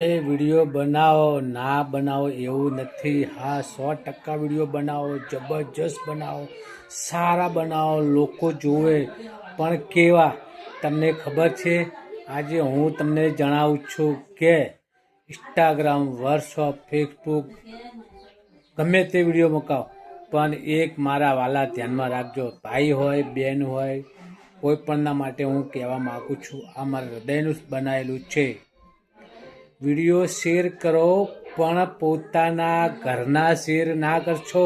એ video બનાવો ના બનાવો એવું નથી. હા, 100% વિડીયો બનાવો, જબરજસ્ત બનાવો, સારા બનાવો, લોકો જોવે. પણ કેવા તમને ખબર છે? આજે હું તમને જણાવું છું કે ઇન્સ્ટાગ્રામ, વોટ્સઅપ, ફેસબુક ગમે તે વિડીયો મૂકાવો, પણ એક મારા વાલા ધ્યાનમાં રાખજો. ભાઈ હોય, બેન હોય, કોઈ પણના માટે હું કહેવા માગું છું, આ મારા હૃદયનું બનાવેલું છે. વિડીયો શેર કરો, પણ પોતાના ઘરના શેર ના કરશો.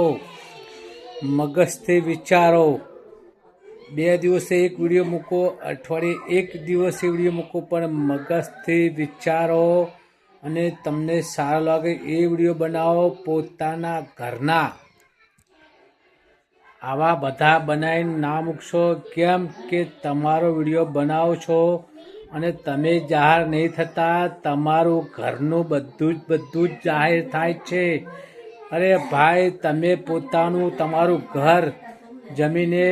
મગજથી વિચારો. 2 દિવસે એક વિડીયો મૂકો, અઠવાડિયે એક દિવસે વિડીયો મૂકો, પણ મગજથી વિચારો અને તમને સારો લાગે એ વિડીયો બનાવો. પોતાના ઘરના આવા બધા બનાવીને ના મૂકશો. કેમ કે તમારો વિડીયો બનાવો છો અને તમે જાહેર નહીં થતા, તમારું ઘરનું બધું જ જાહેર થાય છે. અરે ભાઈ, તમે પોતાનું તમારું ઘર જમીને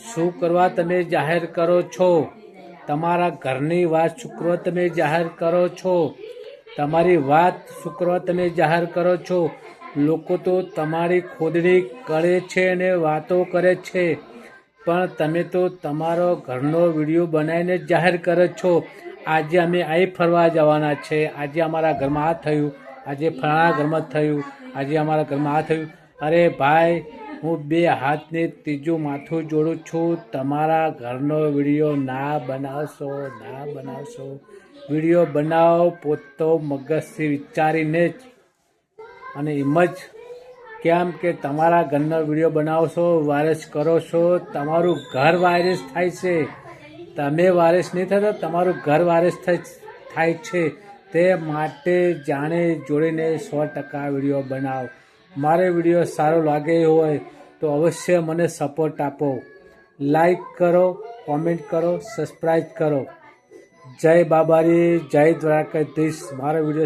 શું કરવા તમે જાહેર કરો છો? તમારા ઘરની વાત શું કરવા તમે જાહેર કરો છો? તમારી વાત શું કરવા તમે જાહેર કરો છો? લોકો તો તમારી ખોદણી કરે છે અને વાતો કરે છે, પણ તમે તો તમારો ઘરનો વિડીયો બનાવીને જાહેર કરો છો. આજે અમે અહીં ફરવા જવાના છે, આજે અમારા ઘરમાં આ થયું, આજે ફલાણા ઘરમાં થયું, આજે અમારા ઘરમાં આ થયું. અરે ભાઈ, હું 2 હાથને ત્રીજું માથું જોડું છું. તમારા ઘરનો વિડીયો ના બનાવશો, ના બનાવશો. વિડીયો બનાવો પોતો મગજથી વિચારીને જ, અને એમ જ. કેમ કે તમારા ઘરનો વિડીયો બનાવશો, વાયરસ કરો છો, તમારું ઘર વાયરસ થાય છે. તમે વાયરસ નહીં થતા, તમારું ઘર વાયરસ થાય છે. તે માટે જાણે જોડીને 100% વિડીયો બનાવો. મારો વિડીયો સારો લાગે હોય તો અવશ્ય મને સપોર્ટ આપો. લાઈક કરો, કોમેન્ટ કરો, સબસ્ક્રાઈબ કરો. જય બાબારી, જય દ્વારકાધીશ. મારો વિડીયો